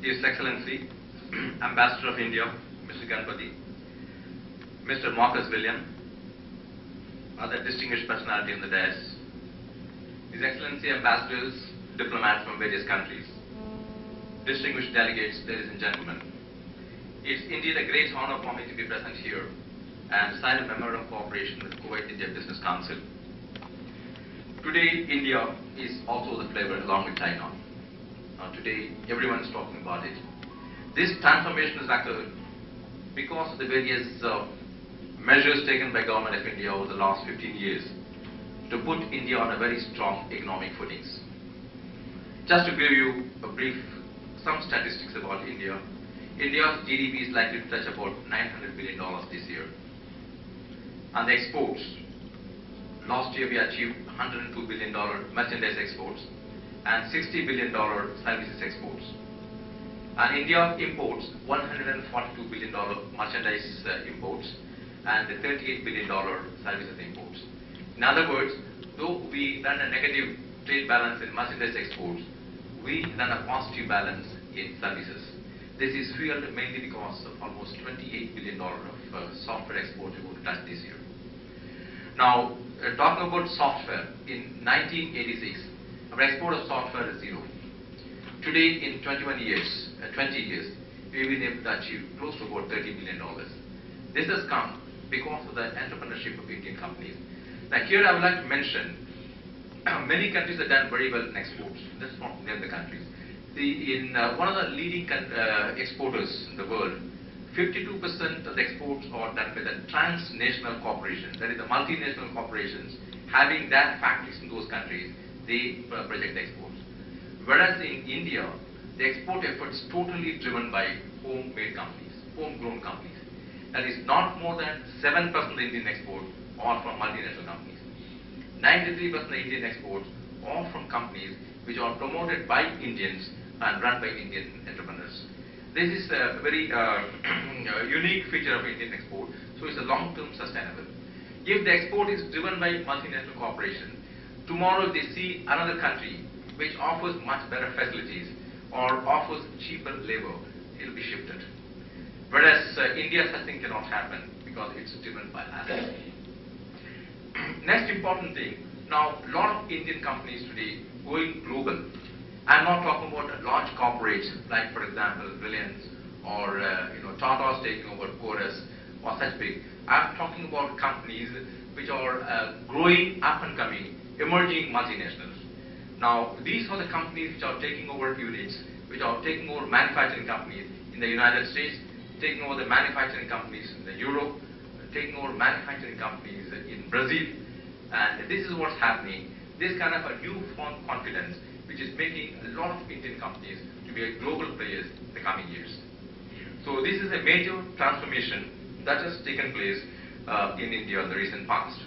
His Excellency, Ambassador of India, Mr. Ganpati, Mr. Marcus William, other distinguished personality on the dais, His Excellency Ambassadors, diplomats from various countries, distinguished delegates, ladies and gentlemen. It's indeed a great honor for me to be present here and sign a memorandum of cooperation with Kuwait-India Business Council. Today, India is also the flavor along with China. Today, everyone is talking about it. This transformation has occurred because of the various measures taken by Government of India over the last 15 years to put India on a very strong economic footings. Just to give you a brief, some statistics about India. India's GDP is likely to touch about $900 billion this year. And the exports, last year we achieved $102 billion merchandise exports and $60 billion services exports. And India imports $142 billion merchandise imports and $38 billion services imports. In other words, though we run a negative trade balance in merchandise exports, we run a positive balance in services. This is fueled mainly because of almost $28 billion of software exports we would touch this year. Now, talking about software, in 1986, our export of software is zero. Today, in 20 years, we've been able to achieve close to about $30 billion. This has come because of the entrepreneurship of Indian companies. Now, here I would like to mention many countries have done very well in exports. Let's not name the countries. One of the leading exporters in the world, 52% of the exports are done by the transnational corporations, that is the multinational corporations having their factories in those countries, they project the exports. Whereas in India, the export effort is totally driven by homemade companies, homegrown companies. That is not more than 7% of the Indian export are from multinational companies. 93% of the Indian exports are from companies which are promoted by Indians and run by Indian entrepreneurs. This is a very unique feature of Indian export, so it's a long-term sustainable. If the export is driven by multinational corporations, tomorrow they see another country which offers much better facilities or offers cheaper labor, it will be shifted. Whereas India, such thing cannot happen because it's driven by others. Next important thing, now a lot of Indian companies today going global. I'm not talking about large corporates like, for example, Reliance or Tata's taking over Chorus or such big. I'm talking about companies which are growing, up and coming, emerging multinationals. Now, these are the companies which are taking over units, which are taking over manufacturing companies in the United States, taking over the manufacturing companies in Europe, taking over manufacturing companies in Brazil, and this is what's happening. This kind of a newfound confidence which is making a lot of Indian companies to be a global players in the coming years. So this is a major transformation that has taken place in India in the recent past.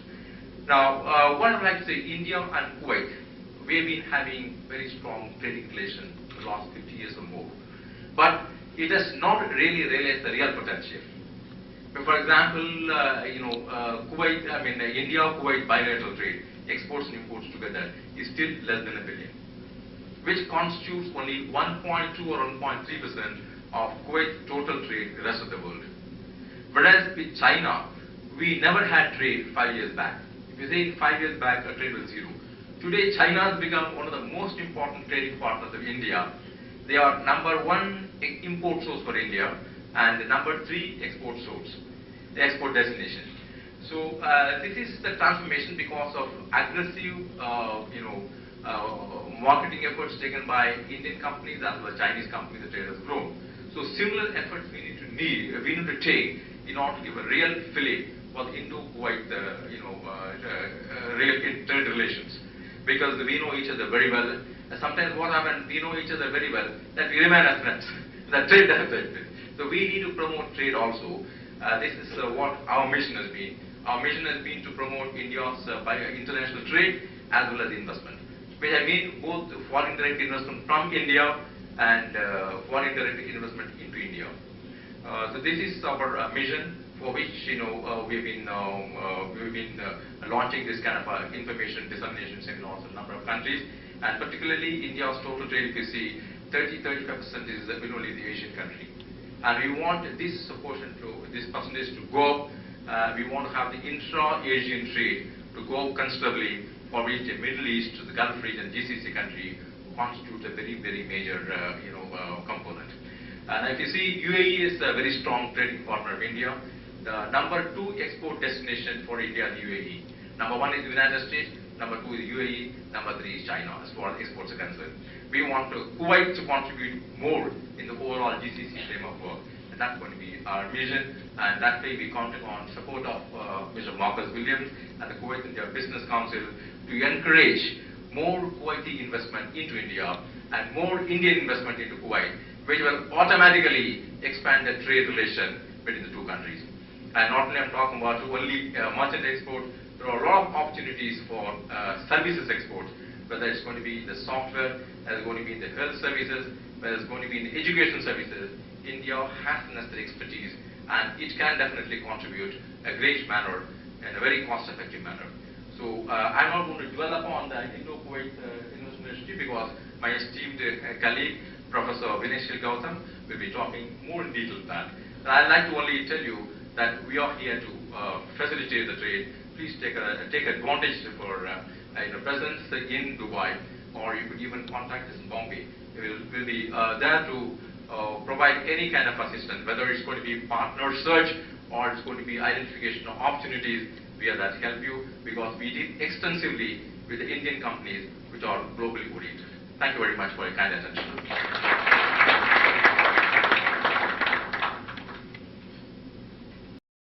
Now, what I'd like to say, India and Kuwait, we have been having very strong trading relations for the last 50 years or more. But it has not really realized the real potential. For example, India-Kuwait bilateral trade, exports and imports together, is still less than $1 billion, which constitutes only 1.2 or 1.3% of Kuwait's total trade in the rest of the world. Whereas with China, we never had trade 5 years back. If you say 5 years back, our trade was zero. Today, China has become one of the most important trading partners of India. They are number 1 import source for India and the number 3 export source, the export destination. So this is the transformation because of aggressive, marketing efforts taken by Indian companies as well as Chinese companies. The trade has grown. So similar efforts we need to take in order to give a real fillip for the Indo-Kuwait, real trade relations, because we know each other very well. Sometimes what happens, we know each other very well, that we remain as friends. That trade does it. So we need to promote trade also. This is what our mission has been. Our mission has been to promote India's international trade as well as investment, which I mean both foreign direct investment from India and foreign direct investment into India. So this is our mission, for which we've been launching this kind of information dissemination seminars in a number of countries, and particularly India's total trade, if you see, 30-35% is only the Asian country. And we want this percentage to go up. We want to have the intra-Asian trade to go up considerably, for which the Middle East, the Gulf region, GCC country constitute a very, very major component. And if you see, UAE is a very strong trading partner of India. The number 2 export destination for India is UAE. Number 1 is the United States, number 2 is UAE, number 3 is China, as far as exports are concerned. We want Kuwait to contribute more in the overall GCC framework work, and that's going to be our vision. And that way we count on support of Mr. Marcus Williams and the Kuwait India Business Council to encourage more Kuwaiti investment into India and more Indian investment into Kuwait, which will automatically expand the trade relation between the two countries. And not only I'm talking about only merchant export, there are a lot of opportunities for services export, whether it's going to be in the software, whether it's going to be in the health services, whether it's going to be in the education services. India has the necessary expertise, and it can definitely contribute a great manner in a very cost-effective manner. So I'm not going to dwell upon the Indo-Kuwait Investment Initiative because my esteemed colleague, Professor Vineshil Gautam, will be talking more in detail on that. And I'd like to only tell you that we are here to facilitate the trade. Please take advantage for presence in Dubai, or you could even contact us in Bombay. We'll be there to provide any kind of assistance, whether it's going to be partner search or it's going to be identification of opportunities. We are there to help you because we deal extensively with the Indian companies which are globally oriented. Thank you very much for your kind attention.